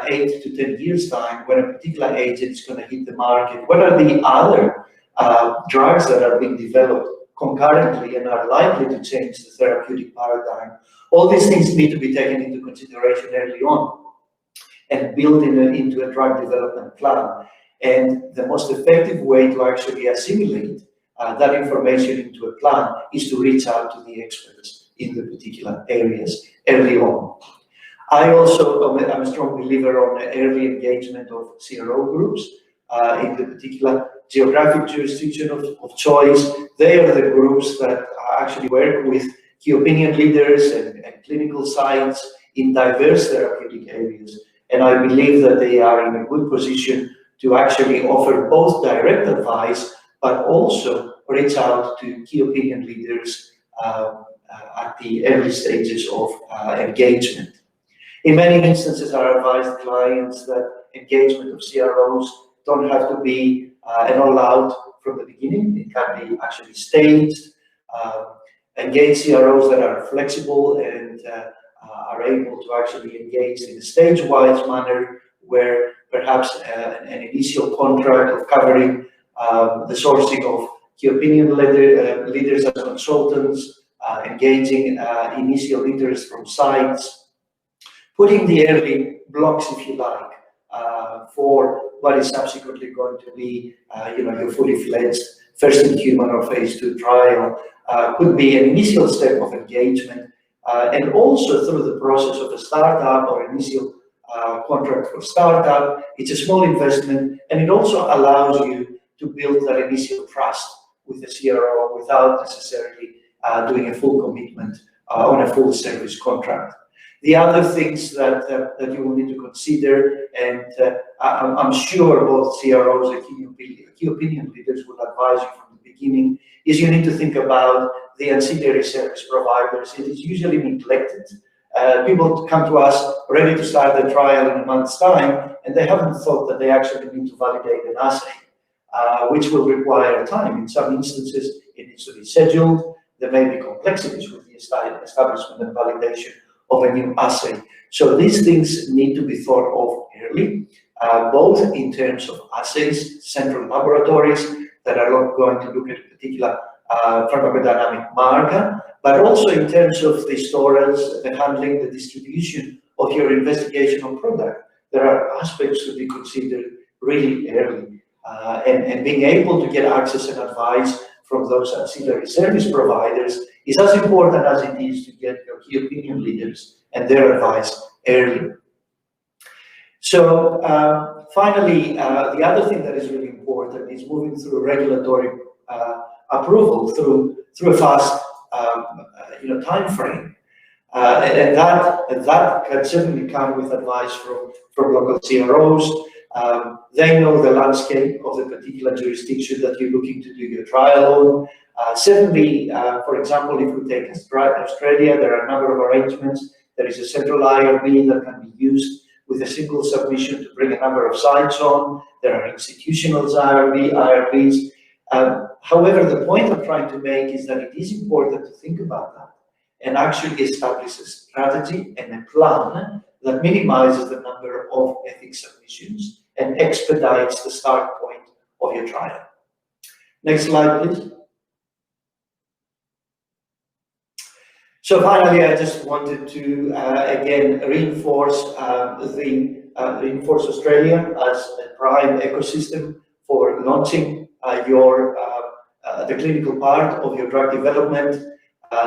8 to 10 years time when a particular agent is going to hit the market? What are the other drugs that are being developed concurrently and are likely to change the therapeutic paradigm? All these things need to be taken into consideration early on and built into a drug development plan. And the most effective way to actually assimilate that information into a plan is to reach out to the experts in the particular areas early on. I'm a strong believer on the early engagement of CRO groups in the particular geographic jurisdiction of choice. They are the groups that actually work with key opinion leaders and clinical sites in diverse therapeutic areas. And I believe that they are in a good position to actually offer both direct advice, but also reach out to key opinion leaders at the early stages of engagement. In many instances, I advise clients that engagement of CROs don't have to be an all-out from the beginning. It can be actually staged. Engage CROs that are flexible and are able to actually engage in a stage-wise manner where perhaps an initial contract of covering the sourcing of key opinion leaders as consultants, engaging initial interest from sites, putting the early blocks, if you like, for what is subsequently going to be, your fully fledged first in human or phase 2 trial, could be an initial step of engagement, and also through the process of a startup or initial contract for startup. It's a small investment, and it also allows you to build that initial trust with the CRO without necessarily doing a full commitment on a full service contract. The other things that you will need to consider, and I'm sure both CROs and key opinion leaders will advise you from the beginning, is you need to think about the ancillary service providers. It is usually neglected. People come to us ready to start the trial in a month's time, and they haven't thought that they actually need to validate an assay, which will require time. In some instances, it needs to be scheduled. There may be complexities with the establishment and validation of a new assay. So these things need to be thought of early, both in terms of assays, central laboratories that are not going to look at a particular pharmacodynamic marker, but also in terms of the storage, the handling, the distribution of your investigational product. There are aspects to be considered really early, and being able to get access and advice from those ancillary service providers is as important as it is to get your key opinion leaders and their advice early. So finally, the other thing that is really important is moving through regulatory approval through a fast time frame, and that can certainly come with advice from local CROs. They know the landscape of the particular jurisdiction that you're looking to do your trial on. Certainly, for example, if we take Australia, there are a number of arrangements. There is a central IRB that can be used with a single submission to bring a number of sites on. There are institutional IRBs. However, the point I'm trying to make is that it is important to think about that and actually establish a strategy and a plan that minimizes the number of ethics submissions and expedites the start point of your trial. Next slide, please. So finally, I just wanted to again reinforce Australia as a prime ecosystem for launching the clinical part of your drug development.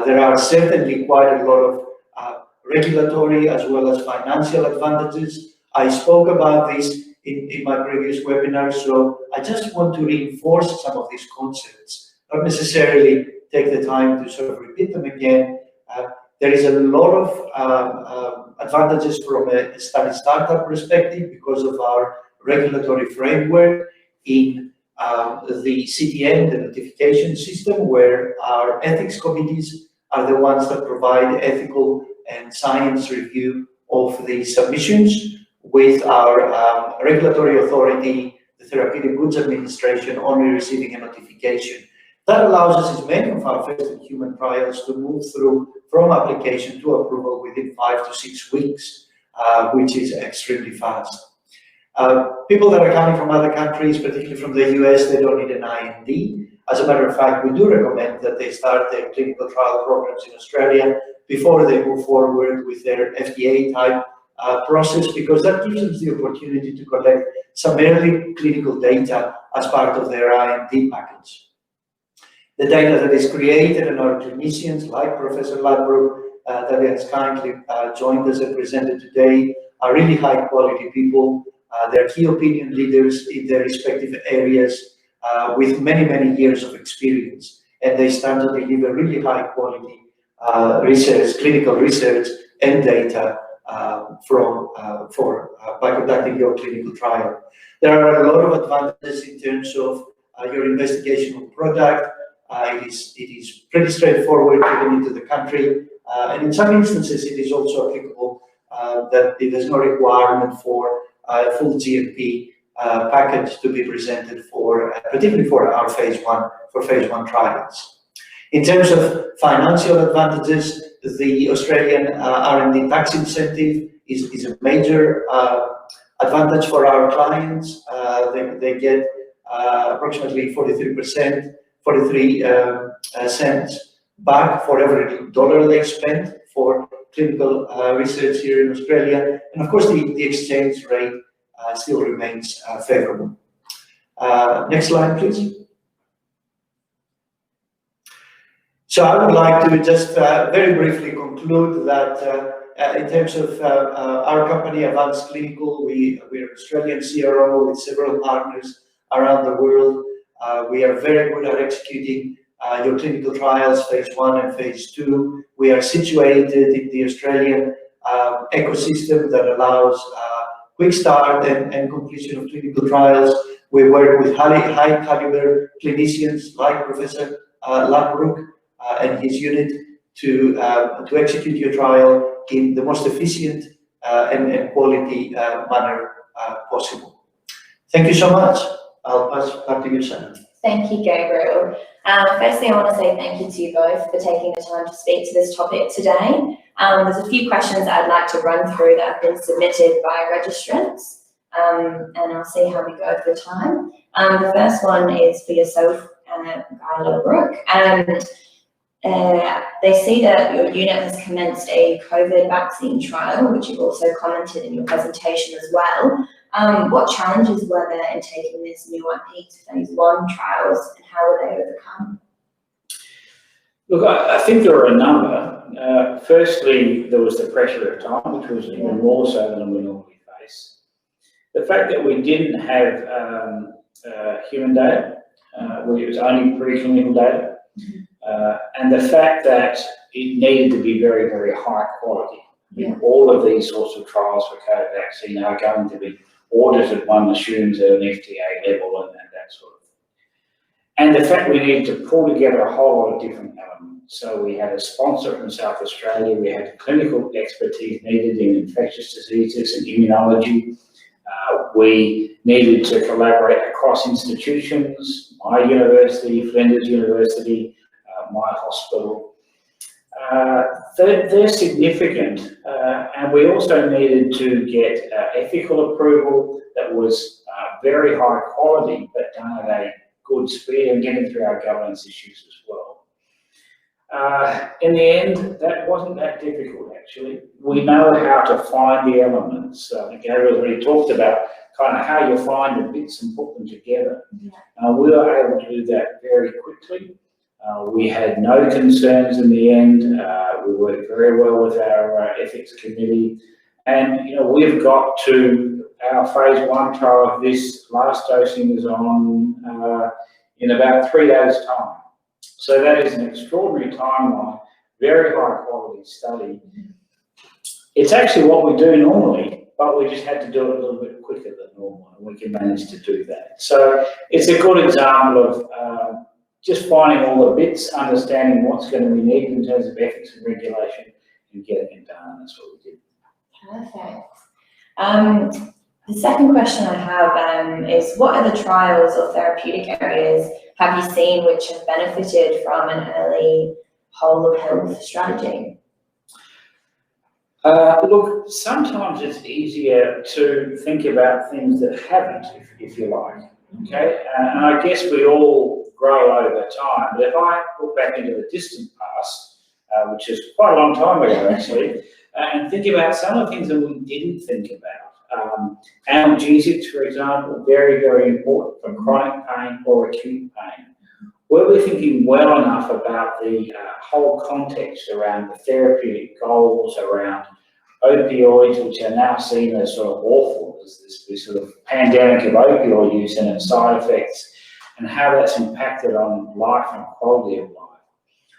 There are certainly quite a lot of regulatory as well as financial advantages. I spoke about this in my previous webinar, so I just want to reinforce some of these concepts, not necessarily take the time to sort of repeat them again. There is a lot of advantages from a study startup perspective because of our regulatory framework in the CTN, the notification system, where our ethics committees are the ones that provide ethical and science review of the submissions, with our regulatory authority, the Therapeutic Goods Administration, only receiving a notification. That allows us, as many of our first-in-human trials, to move through from application to approval within 5 to 6 weeks, which is extremely fast. People that are coming from other countries, particularly from the US, they don't need an IND. As a matter of fact, we do recommend that they start their clinical trial programs in Australia before they move forward with their FDA-type process, because that gives us the opportunity to collect some early clinical data as part of their IND package. The data that is created, and our clinicians like Professor Ladbrook that has kindly joined us and presented today, are really high quality people. They're key opinion leaders in their respective areas with many, many years of experience, and they stand to deliver really high quality research, clinical research and data by conducting your clinical trial. There are a lot of advantages in terms of your investigational product. It is pretty straightforward to get into the country, and in some instances it is also applicable that there's no requirement for a full GMP package to be presented for, particularly for our phase one trials. In terms of financial advantages, the Australian R&D tax incentive is a major advantage for our clients. They get approximately 43%, 43 cents back for every dollar they spend for clinical research here in Australia. And of course, the exchange rate still remains favorable. Next slide, please. So I would like to just very briefly conclude that in terms of our company, Avance Clinical, we're an Australian CRO with several partners around the world. We are very good at executing your clinical trials, phase 1 and phase 2. We are situated in the Australian ecosystem that allows quick start and completion of clinical trials. We work with high caliber clinicians like Professor Ladbrook and his unit to execute your trial in the most efficient and quality manner possible. Thank you so much. I'll pass back to you, Shannon. Thank you, Gabriel. Firstly, I want to say thank you to you both for taking the time to speak to this topic today. There's a few questions I'd like to run through that have been submitted by registrants, and I'll see how we go for time. The first one is for yourself, Guy Ladbrook. They see that your unit has commenced a COVID vaccine trial, which you've also commented in your presentation as well. What challenges were there in taking this new IP to phase 1 trials, and how were they overcome? Look, I think there are a number. Firstly, there was the pressure of time, which was even more so than we normally face. The fact that we didn't have human data, it was only preclinical data, and the fact that it needed to be very, very high quality. Yeah. All of these sorts of trials for COVID vaccine are going to be audited, one assumes, at an FDA level and that sort of thing. And the fact we needed to pull together a whole lot of different elements. So we had a sponsor from South Australia, we had clinical expertise needed in infectious diseases and immunology. We needed to collaborate across institutions, my university, Flinders University, my hospital. They're significant, and we also needed to get ethical approval that was very high quality, but done at a good speed and getting through our governance issues as well. In the end, that wasn't that difficult, actually. We know how to find the elements. Gabriel already talked about kind of how you find the bits and put them together. Yeah. We were able to do that very quickly. We had no concerns in the end. We worked very well with our ethics committee. And, you know, we've got to our phase 1 trial. This last dosing is on in about 3 days' time. So that is an extraordinary timeline, very high quality study. It's actually what we do normally, but we just had to do it a little bit quicker than normal, and we can manage to do that. So it's a good example of just finding all the bits, understanding what's going to be needed in terms of ethics and regulation, and getting it done. That's what we did. Perfect. The second question I have is, what other trials or therapeutic areas have you seen which have benefited from an early whole of health strategy? Look, sometimes it's easier to think about things that haven't, if you like. Okay, and I guess we all grow over time. But if I look back into the distant past, which is quite a long time ago actually, and think about some of the things that we didn't think about. Analgesics, for example, very, very important for chronic pain or acute pain. Were we thinking well enough about the whole context around the therapeutic goals, around opioids, which are now seen as sort of awful, as this sort of pandemic of opioid use and its side effects, and how that's impacted on life and quality of life?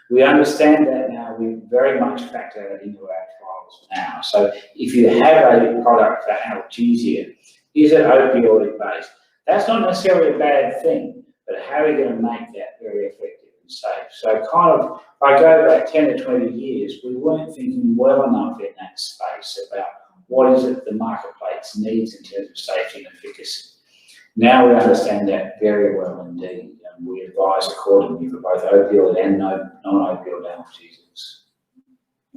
We understand that now. We very much factor that into our trials now. So if you have a product for analgesia, is it opioid based? That's not necessarily a bad thing, but how are you going to make that very effective and safe? So kind of, if I go back 10 or 20 years, we weren't thinking well enough in that space about what is it the marketplace needs in terms of safety and efficacy. Now we understand that very well indeed. and we advise accordingly for both opioid and non-opioid analgesics.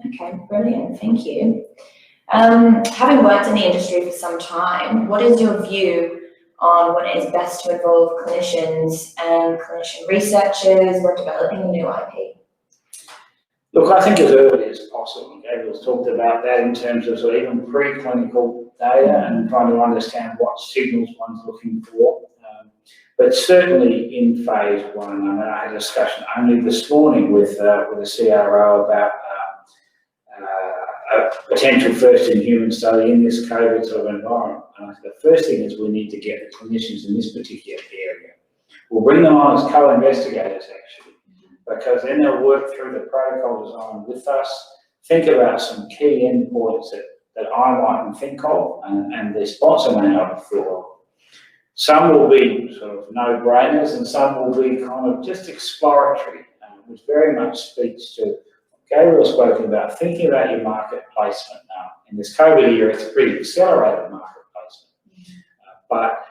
Okay, brilliant, thank you. Having worked in the industry for some time, what is your view on when it is best to involve clinicians and clinician researchers when developing a new IP? Look, I think as early as possible. Gabriel's talked about that in terms of sort of even preclinical data and trying to understand what signals one's looking for. But certainly in phase one, I mean, I had a discussion only this morning with a CRO about a potential first-in-human study in this COVID sort of environment. And I think the first thing is we need to get the clinicians in this particular area. We'll bring them on as co-investigators, actually, because then they'll work through the protocol design with us, think about some key endpoints that I mightn't think of, and the sponsor may not have thought of. Some will be sort of no-brainers, and some will be kind of just exploratory, which very much speaks to Gabriel spoken about thinking about your market placement now. In this COVID year, it's a pretty accelerated market placement, but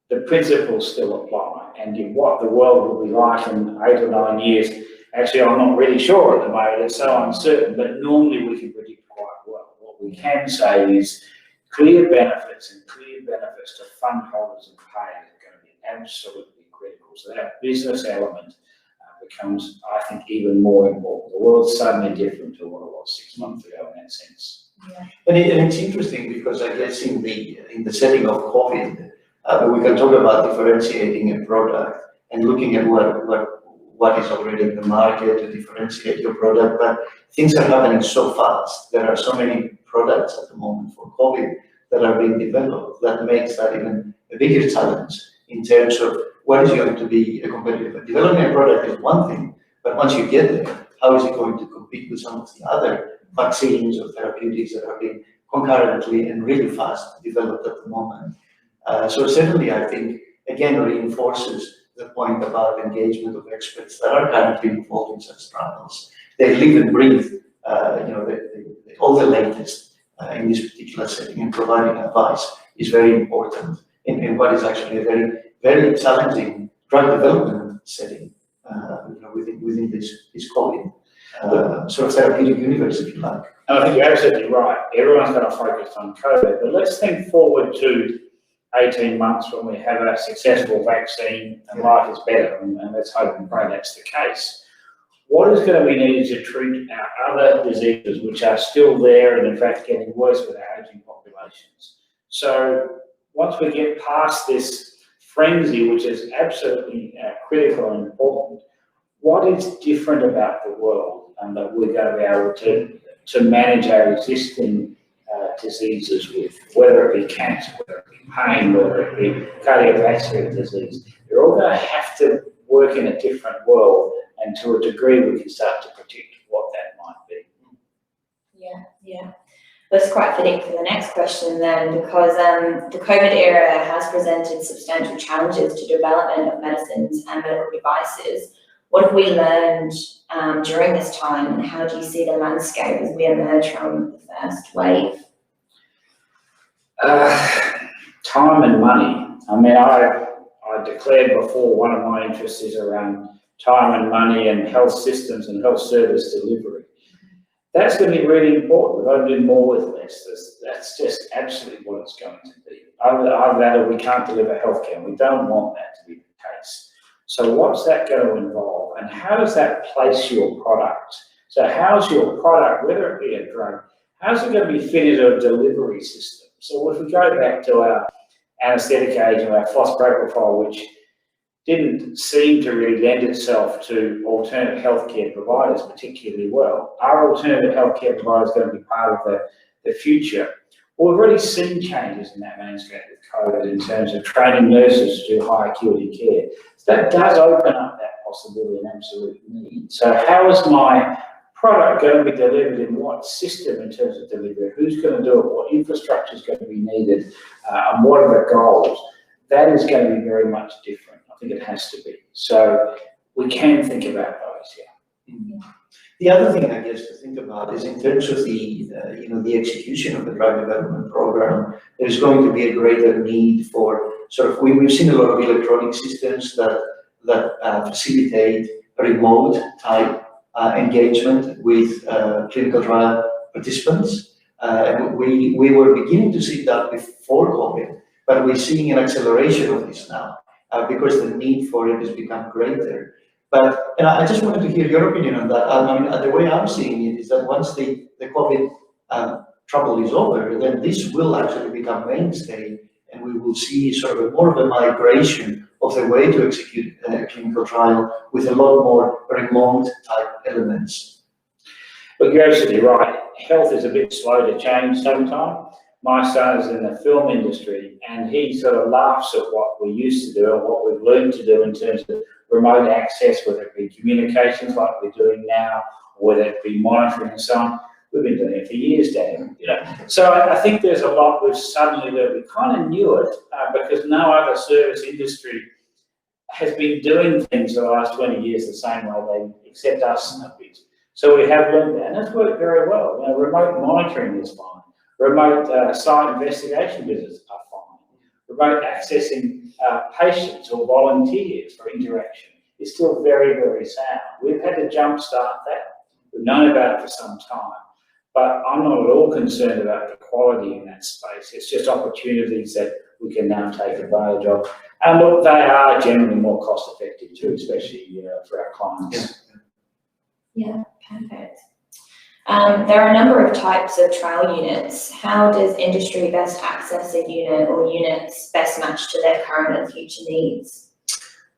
the principles still apply. And what the world will be like in 8 or 9 years, actually, I'm not really sure at the moment. It's so uncertain, but normally we can predict quite well. What we can say is clear benefits to fund holders and payers are going to be absolutely critical. So that business element becomes, I think, even more important. The world's suddenly different to what it was 6 months ago in that sense. Yeah. And it's interesting because I guess in the setting of COVID, we can talk about differentiating a product and looking at what is already in the market to differentiate your product, but things are happening so fast. There are so many products at the moment for COVID that are being developed that makes that even a bigger challenge in terms of what is going to be a competitive. Developing a product is one thing, but once you get there, how is it going to compete with some of the other vaccines or therapeutics that are being concurrently and really fast developed at the moment? So certainly, I think, again, reinforces the point about engagement of experts that are currently involved in such trials. They live and breathe, all the latest in this particular setting, and providing advice is very important in what is actually a very, very challenging drug development setting within this COVID sort of therapeutic universe, if you like. And I think you're absolutely right. Everyone's going to focus on COVID, but let's think forward to 18 months when we have a successful vaccine and life is better, and let's hope and pray that's the case. What is going to be needed to treat our other diseases which are still there and in fact getting worse with our aging populations? So once we get past this frenzy, which is absolutely critical and important, what is different about the world and that we're going to be able to manage our existing diseases with, whether it be cancer, whether it be pain, whether it be cardiovascular disease? They're all going to have to work in a different world, and to a degree we can start to predict what that might be. Yeah. That's quite fitting for the next question then, because the COVID era has presented substantial challenges to development of medicines and medical devices. What have we learned during this time, and how do you see the landscape as we emerge from the first wave? Time and money. I mean, I declared before one of my interests is around time and money and health systems and health service delivery. That's going to be really important. We've got to do more with less. That's just absolutely what it's going to be. Either that or we can't deliver healthcare. We don't want that to be the case. So what's that going to involve? And how does that place your product? So how's your product, whether it be a drug, how's it going to be fitted to a delivery system? So if we go back to our anaesthetic agent, our phosphopropofol, which didn't seem to really lend itself to alternate healthcare providers particularly well. Are alternative healthcare providers going to be part of the future? Well, we've already seen changes in that landscape with COVID in terms of training nurses to do high acuity care. So that does open up that possibility and absolute need. So how is my product going to be delivered in what system in terms of delivery? Who's going to do it? What infrastructure is going to be needed? And what are the goals? That is going to be very much different. I think it has to be. So we can think about those, yeah. Mm-hmm. The other thing I guess to think about is in terms of the execution of the drug development program, there's going to be a greater need for we've seen a lot of electronic systems that that facilitate remote type engagement with clinical trial participants. And we were beginning to see that before COVID, but we're seeing an acceleration of this now because the need for it has become greater. But I just wanted to hear your opinion on that. I mean, the way I'm seeing it is that once the COVID trouble is over, then this will actually become mainstay, and we will see sort of more of a migration of the way to execute a clinical trial with a lot more remote type elements. But you're absolutely right. Health is a bit slow to change sometimes. My son is in the film industry, and he sort of laughs at what we used to do and what we've learned to do in terms of remote access, whether it be communications like we're doing now, or whether it be monitoring and so on. We've been doing it for years, Dan. So I think there's a lot we've suddenly learned. We kind of knew it because no other service industry has been doing things for the last 20 years the same way they accept us a bit. So we have learned that, and it's worked very well. Remote monitoring is fine. Remote site investigation visits are fine. Remote accessing patients or volunteers for interaction is still very, very sound. We've had to jumpstart that. We've known about it for some time. But I'm not at all concerned about the quality in that space. It's just opportunities that we can now take advantage of. And look, they are generally more cost effective too, especially for our clients. Yeah, perfect. There are a number of types of trial units. How does industry best access a unit or units best match to their current and future needs?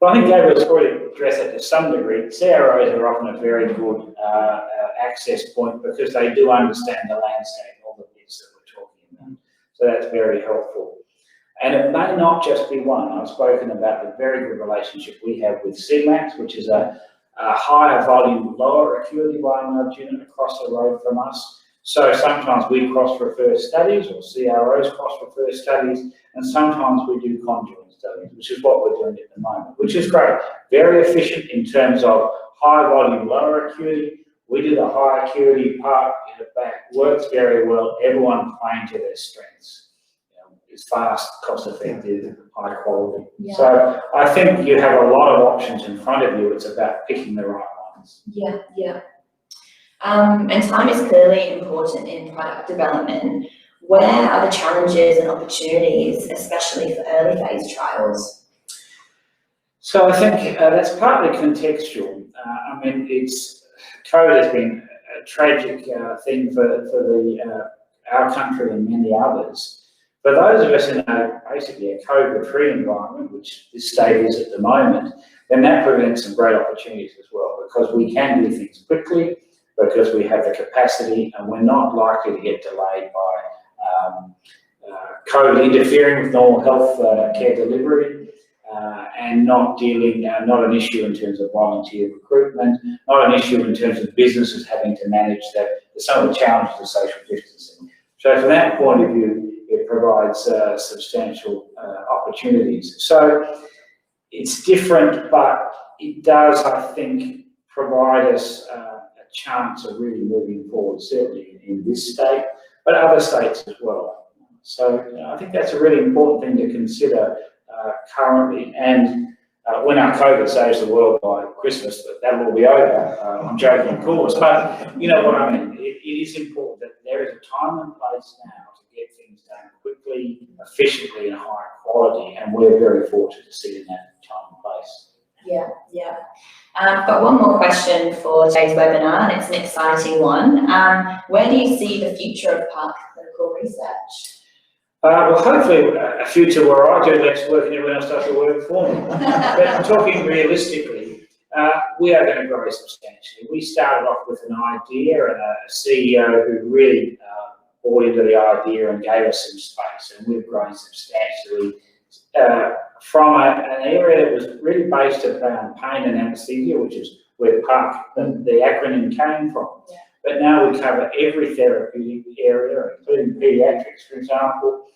Well, I think Gabriel's already addressed it to some degree. CROs are often a very good access point because they do understand the landscape, all the bits that we're talking about. So that's very helpful. And it may not just be one. I've spoken about the very good relationship we have with CMAX, which is a higher volume, lower acuity biomarker unit across the road from us. So sometimes we cross-refer studies, or CROs cross-refer studies, and sometimes we do conjoint studies, which is what we're doing at the moment, which is great. Very efficient in terms of high volume, lower acuity. We do the high acuity part in the back, works very well, everyone playing to their strengths. It's fast, cost effective, high quality. Yeah. So I think you have a lot of options in front of you. It's about picking the right ones. Yeah, yeah. And time is clearly important in product development. Where are the challenges and opportunities, especially for early phase trials? So I think that's partly contextual. I mean, COVID has been a tragic thing for our country and many others. For those of us in basically a COVID-free environment, which this state is at the moment, then that presents some great opportunities as well, because we can do things quickly, because we have the capacity, and we're not likely to get delayed by COVID interfering with normal health care delivery, and not an issue in terms of volunteer recruitment, not an issue in terms of businesses having to manage some of the challenges of social distancing. So from that point of view, it provides substantial opportunities. So it's different, but it does, I think, provide us a chance of really moving forward, certainly in this state, but other states as well. So I think that's a really important thing to consider currently. And when our COVID saves the world by Christmas, that will be over. I'm joking, of course, but you know what I mean. It is important that there is a time and place now to get things done quickly, efficiently, and high quality, and we're very fortunate to sit in that time and place. Yeah, yeah. I've got one more question for today's webinar, and it's an exciting one. Where do you see the future of park clinical research? Well, hopefully a future where I do less work and everyone else does the work for me. But talking realistically, we are going to grow substantially. We started off with an idea and a CEO who really bought into the idea and gave us some space, and we've grown substantially from an area that was really based around pain and anaesthesia, which is where PARC, the acronym, came from. Yeah. But now we cover every therapeutic area, including paediatrics, for example.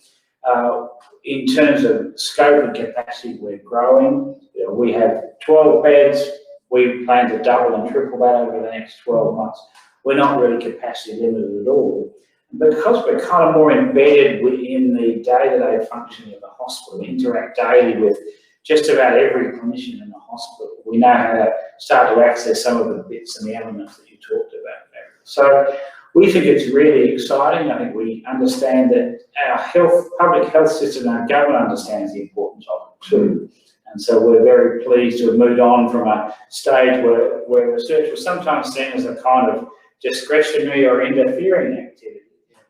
In terms of scope and capacity, we're growing. We have 12 beds. We plan to double and triple that over the next 12 months. We're not really capacity limited at all. Because we're kind of more embedded within the day-to-day functioning of the hospital, we interact daily with just about every clinician in the hospital. We know how to start to access some of the bits and the elements that you talked about, Barry. So we think it's really exciting. I think we understand that our public health system and our government understands the importance of it too. And so we're very pleased to have moved on from a stage where research was sometimes seen as a kind of discretionary or interfering activity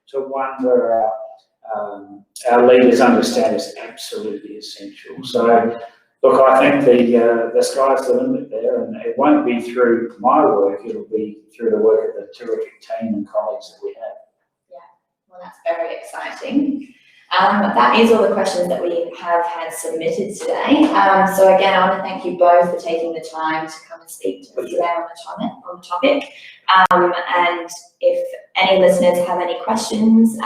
to one where our leaders understand it's absolutely essential. So, look, I think the sky's the limit there, and it won't be through my work, it'll be through the work of the terrific team and colleagues that we have. Yeah, well, that's very exciting. That is all the questions that we have had submitted today. So again, I want to thank you both for taking the time to come and speak to us today on the topic. And if any listeners have any questions,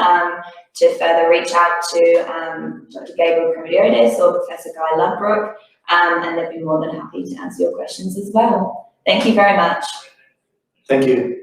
to further reach out to Dr. Gabriel Cremidiotis or Professor Guy Ludbrook, and they'd be more than happy to answer your questions as well. Thank you very much. Thank you.